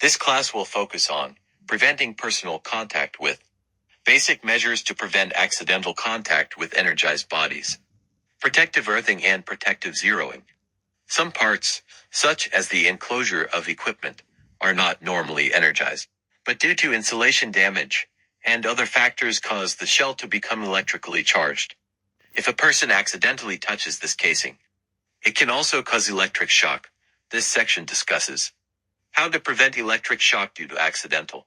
This class will focus on preventing personal contact with basic measures to prevent accidental contact with energized bodies, protective earthing and protective zeroing. Some parts, such as the enclosure of equipment, are not normally energized, but due to insulation damage and other factors cause the shell to become electrically charged. If a person accidentally touches this casing, it can also cause electric shock. This section discusses how to prevent electric shock due to accidental.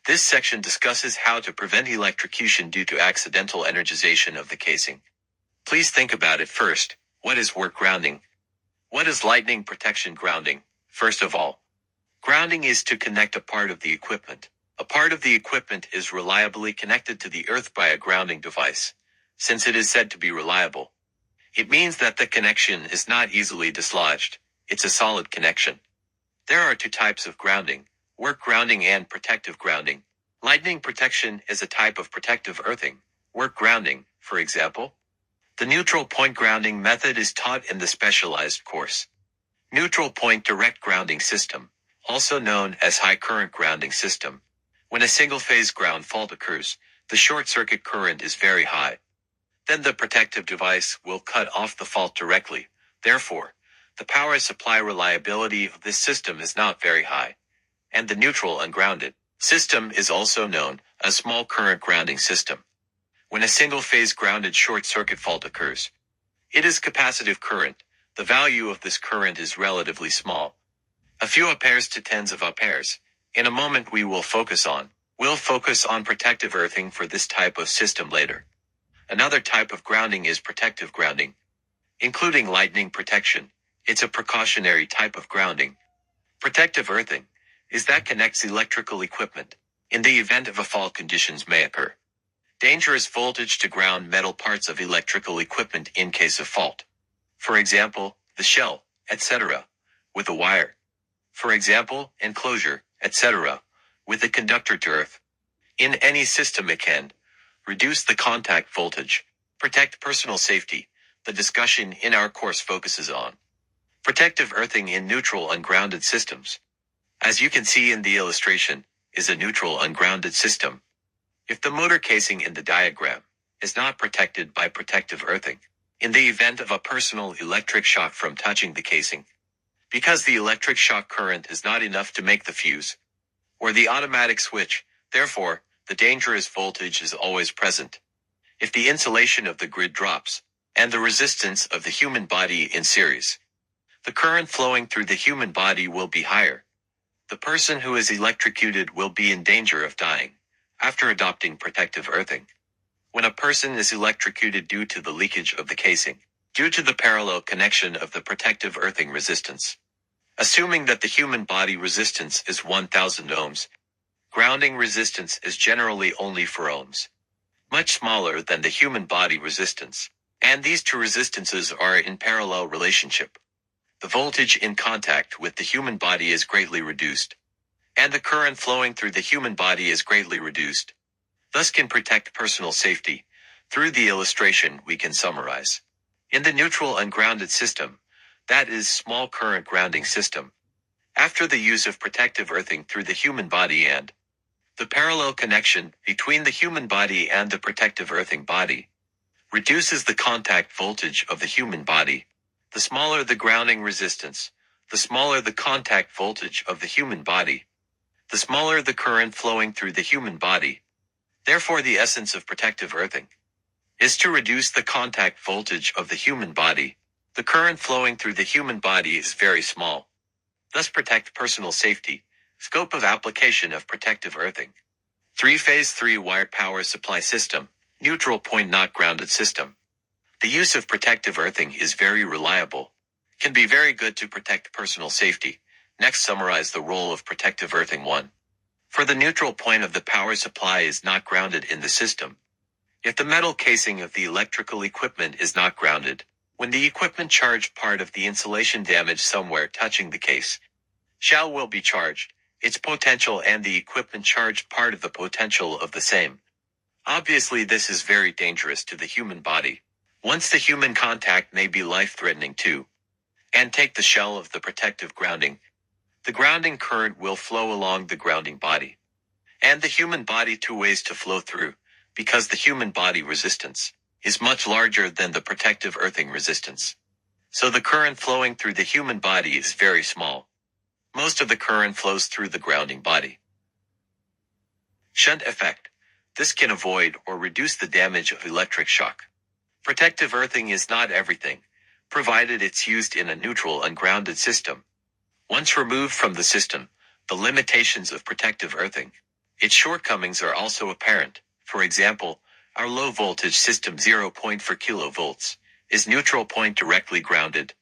This section discusses how to prevent electrocution due to accidental energization of the casing. Please think about it first. What is work grounding? What is lightning protection grounding? First of all, grounding is to connect a part of the equipment. A part of the equipment is reliably connected to the earth by a grounding device. Since it is said to be reliable, it means that the connection is not easily dislodged. It's a solid connection. There are two types of grounding: work grounding and protective grounding. Lightning protection is a type of protective earthing. Work grounding, for example. The neutral point grounding method is taught in the specialized course. Neutral point direct grounding system, also known as high current grounding system. When a single-phase ground fault occurs, the short circuit current is very high. Then the protective device will cut off the fault directly. Therefore, the power supply reliability of this system is not very high. And the neutral ungrounded system is also known as small current grounding system. When a single-phase grounded short circuit fault occurs, it is capacitive current. The value of this current is relatively small, a few amperes to tens of amperes. In a moment we'll focus on protective earthing for this type of system later. Another type of grounding is protective grounding, including lightning protection. It's a precautionary type of grounding. Protective earthing is that connects electrical equipment in the event of a fault conditions may occur. Dangerous voltage to ground metal parts of electrical equipment in case of fault. For example, the shell, etc., with a wire. For example, enclosure, etc., with a conductor to earth. In any system it can reduce the contact voltage, protect personal safety. The discussion in our course focuses on protective earthing in neutral ungrounded systems. As you can see in the illustration, is a neutral ungrounded system. If the motor casing in the diagram is not protected by protective earthing, in the event of a personal electric shock from touching the casing, because the electric shock current is not enough to make the fuse or the automatic switch, therefore, the dangerous voltage is always present. If the insulation of the grid drops, and the resistance of the human body in series, the current flowing through the human body will be higher. The person who is electrocuted will be in danger of dying after adopting protective earthing. When a person is electrocuted due to the leakage of the casing, due to the parallel connection of the protective earthing resistance, assuming that the human body resistance is 1000 ohms, grounding resistance is generally only 4 ohms, much smaller than the human body resistance, and these two resistances are in parallel relationship. The voltage in contact with the human body is greatly reduced, and the current flowing through the human body is greatly reduced, thus can protect personal safety. Through the illustration we can summarize. In the neutral ungrounded system, that is small current grounding system, after the use of protective earthing through the human body and the parallel connection between the human body and the protective earthing body reduces the contact voltage of the human body. The smaller the grounding resistance, the smaller the contact voltage of the human body, the smaller the current flowing through the human body. Therefore, the essence of protective earthing is to reduce the contact voltage of the human body. The current flowing through the human body is very small, thus protect personal safety. Scope of application of protective earthing. 3-phase 3-wire power supply system, neutral point not grounded system. The use of protective earthing is very reliable, can be very good to protect personal safety. Next, summarize the role of protective earthing. 1. For the neutral point of the power supply is not grounded in the system. If the metal casing of the electrical equipment is not grounded, when the equipment charged part of the insulation damage somewhere touching the case, shell will be charged, its potential and the equipment charged part of the potential of the same. Obviously this is very dangerous to the human body. Once the human contact may be life-threatening too. And take the shell of the protective grounding. The grounding current will flow along the grounding body. And the human body two ways to flow through, because the human body resistance is much larger than the protective earthing resistance. So the current flowing through the human body is very small. Most of the current flows through the grounding body. Shunt effect. This can avoid or reduce the damage of electric shock. Protective earthing is not everything, provided it's used in a neutral ungrounded system. Once removed from the system, the limitations of protective earthing, its shortcomings are also apparent. For example, our low voltage system 0.4 kilovolts is neutral point directly grounded.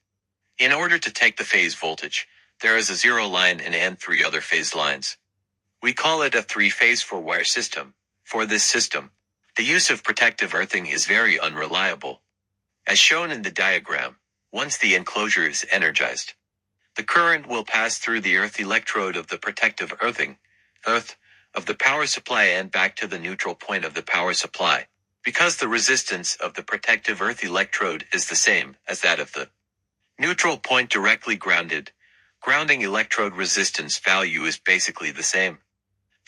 In order to take the phase voltage, there is a zero line and three other phase lines. We call it a three-phase four-wire system. For this system, the use of protective earthing is very unreliable. As shown in the diagram, once the enclosure is energized, the current will pass through the earth electrode of the protective earthing, of the power supply and back to the neutral point of the power supply. Because the resistance of the protective earth electrode is the same as that of the neutral point directly grounded, grounding electrode resistance value is basically the same.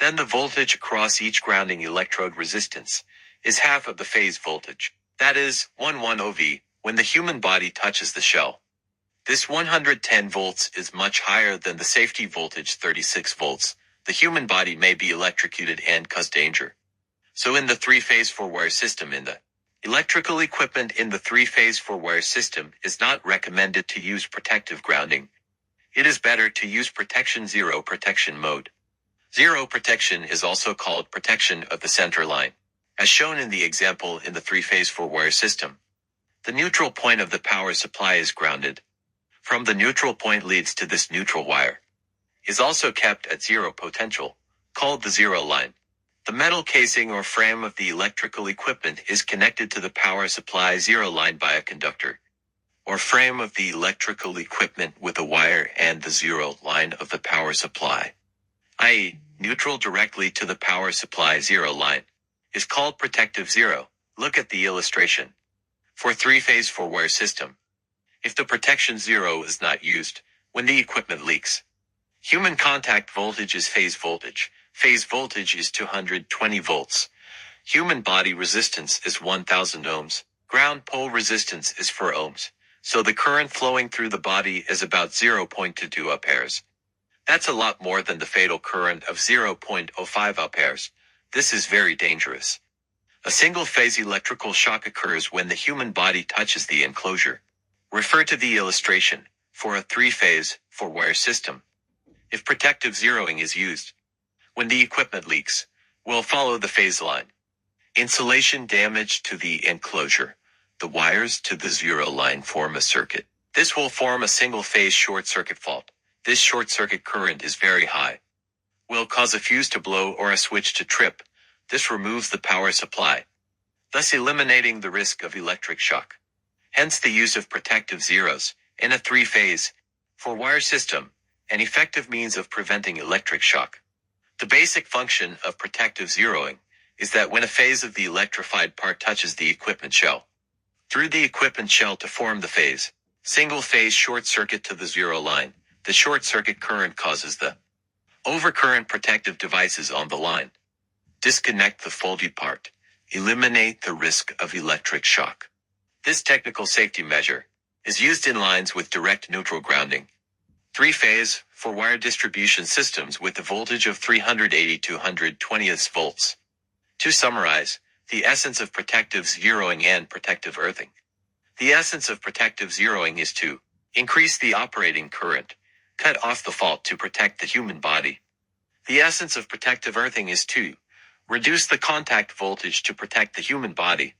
Then the voltage across each grounding electrode resistance is half of the phase voltage. That is, 1 OV, when the human body touches the shell. This 110 volts is much higher than the safety voltage 36 volts. The human body may be electrocuted and cause danger. So in the three-phase four-wire system the electrical equipment in the three-phase four-wire system is not recommended to use protective grounding. It is better to use protection zero protection mode. Zero protection is also called protection of the center line, as shown in the example in the three-phase four-wire system. The neutral point of the power supply is grounded. From the neutral point leads to this neutral wire is also kept at zero potential, called the zero line. The metal casing or frame of the electrical equipment is connected to the power supply zero line by a conductor, or frame of the electrical equipment with a wire and the zero line of the power supply, i.e., neutral directly to the power supply zero line, is called protective zero. Look at the illustration. For three-phase four-wire system, if the protection zero is not used, when the equipment leaks, human contact voltage is phase voltage. Phase voltage is 220 volts. Human body resistance is 1000 ohms. Ground pole resistance is 4 ohms. So the current flowing through the body is about 0.22 amperes. That's a lot more than the fatal current of 0.05 amperes. This is very dangerous. A single-phase electrical shock occurs when the human body touches the enclosure. Refer to the illustration for a three-phase, four-wire system. If protective zeroing is used, when the equipment leaks, we'll follow the phase line. Insulation damage to the enclosure. The wires to the zero line form a circuit. This will form a single-phase short-circuit fault. This short-circuit current is very high. Will cause a fuse to blow or a switch to trip. This removes the power supply, thus eliminating the risk of electric shock. Hence the use of protective zeros in a three-phase, four-wire system, an effective means of preventing electric shock. The basic function of protective zeroing is that when a phase of the electrified part touches the equipment shell, through the equipment shell to form the phase, single-phase short circuit to the zero line, the short circuit current causes the overcurrent protective devices on the line. Disconnect the faulty part. Eliminate the risk of electric shock. This technical safety measure is used in lines with direct neutral grounding. Three-phase, four-wire distribution systems with a voltage of 380-220 volts. To summarize, the essence of protective zeroing and protective earthing. The essence of protective zeroing is to increase the operating current, cut off the fault to protect the human body. The essence of protective earthing is to reduce the contact voltage to protect the human body.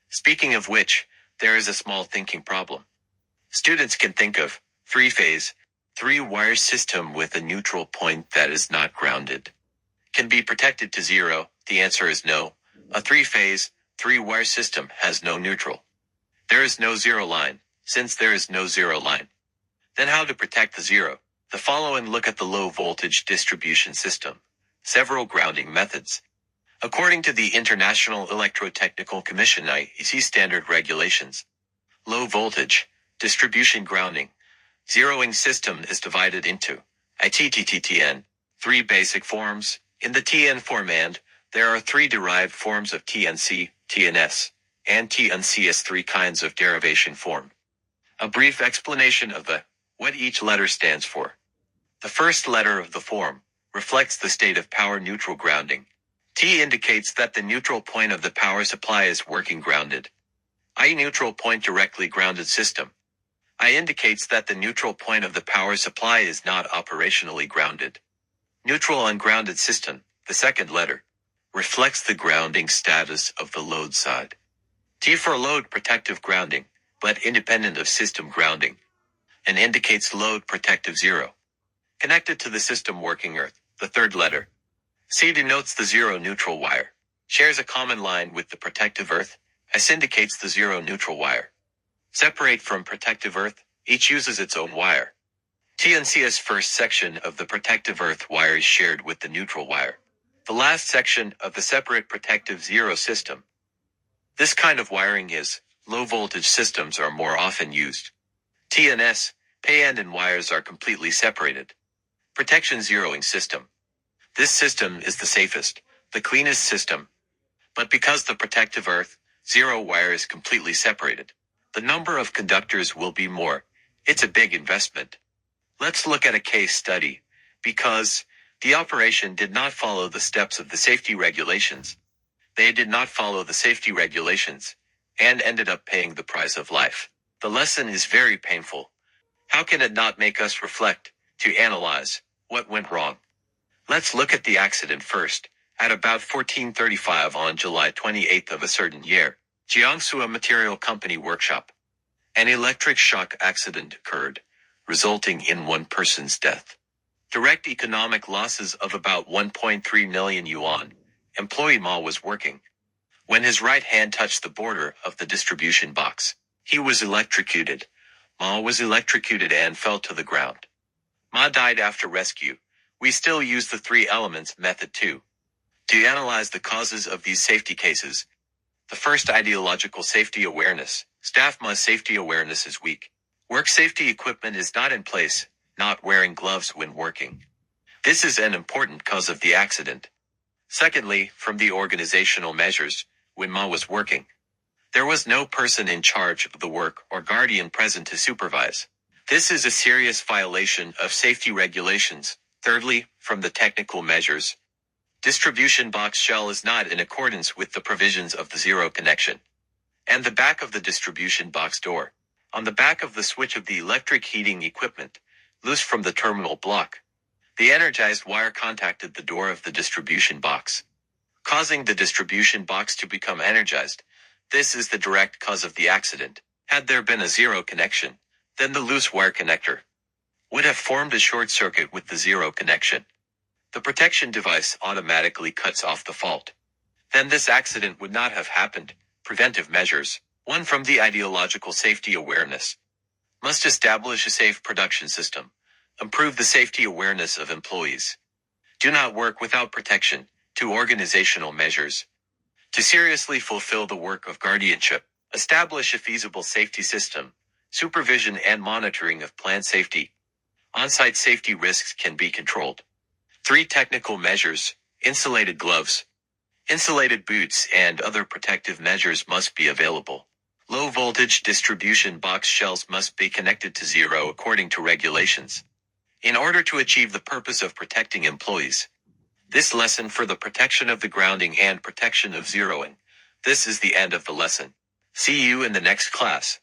Speaking of which, there is a small thinking problem. Students can think of three-phase, three-wire system with a neutral point that is not grounded. Can be protected to zero? The answer is no. A three-phase, three-wire system has no neutral. There is no zero line. Since there is no zero line, then how to protect the zero? The following look at the low voltage distribution system. Several grounding methods. According to the International Electrotechnical Commission IEC standard regulations, low voltage distribution grounding zeroing system is divided into ITTTTN. 3 basic forms. In the TN form there are 3 derived forms of TNC, TNS, and TNC as 3 kinds of derivation form. A brief explanation of what each letter stands for. The first letter of the form reflects the state of power neutral grounding. T indicates that the neutral point of the power supply is working grounded. I neutral point directly grounded system. I indicates that the neutral point of the power supply is not operationally grounded. Neutral ungrounded system, the second letter, reflects the grounding status of the load side. T for load protective grounding, but independent of system grounding, and indicates load protective zero. Connected to the system working earth, the third letter. C denotes the zero neutral wire. Shares a common line with the protective earth. S indicates the zero neutral wire. Separate from protective earth, each uses its own wire. TNC's first section of the protective earth wire is shared with the neutral wire. The last section of the separate protective zero system. This kind of wiring is, low voltage systems are more often used. TNS, PAN and wires are completely separated. Protection zeroing system. This system is the safest, the cleanest system. But because the protective earth, zero wire is completely separated, the number of conductors will be more. It's a big investment. Let's look at a case study, because the operation did not follow the steps of the safety regulations. They did not follow the safety regulations, and ended up paying the price of life. The lesson is very painful. How can it not make us reflect, to analyze, what went wrong? Let's look at the accident first. At about 14:35 on July 28th of a certain year, Jiangsu a material company workshop. An electric shock accident occurred, resulting in one person's death. Direct economic losses of about 1.3 million yuan. Employee Ma was working. When his right hand touched the border of the distribution box, he was electrocuted. Ma was electrocuted and fell to the ground. Ma died after rescue. We still use the 3 elements method too. To analyze the causes of these safety cases. The first, ideological safety awareness. Staff Ma's safety awareness is weak. Work safety equipment is not in place, not wearing gloves when working. This is an important cause of the accident. Secondly, from the organizational measures, when Ma was working, there was no person in charge of the work or guardian present to supervise. This is a serious violation of safety regulations. Thirdly, from the technical measures, distribution box shell is not in accordance with the provisions of the zero connection. And the back of the distribution box door, on the back of the switch of the electric heating equipment, loose from the terminal block. The energized wire contacted the door of the distribution box, causing the distribution box to become energized. This is the direct cause of the accident. Had there been a zero connection, then the loose wire connector would have formed a short circuit with the zero connection. The protection device automatically cuts off the fault. Then this accident would not have happened. Preventive measures. 1. From the ideological safety awareness. Must establish a safe production system. Improve the safety awareness of employees. Do not work without protection. 2. Organizational measures. To seriously fulfill the work of guardianship, establish a feasible safety system, supervision and monitoring of plant safety. On-site safety risks can be controlled. 3. Technical measures. Insulated gloves, insulated boots and other protective measures must be available. Low voltage distribution box shells must be connected to zero according to regulations, in order to achieve the purpose of protecting employees. This lesson for the protection of the grounding and protection of zeroing. This is the end of the lesson. See you in the next class.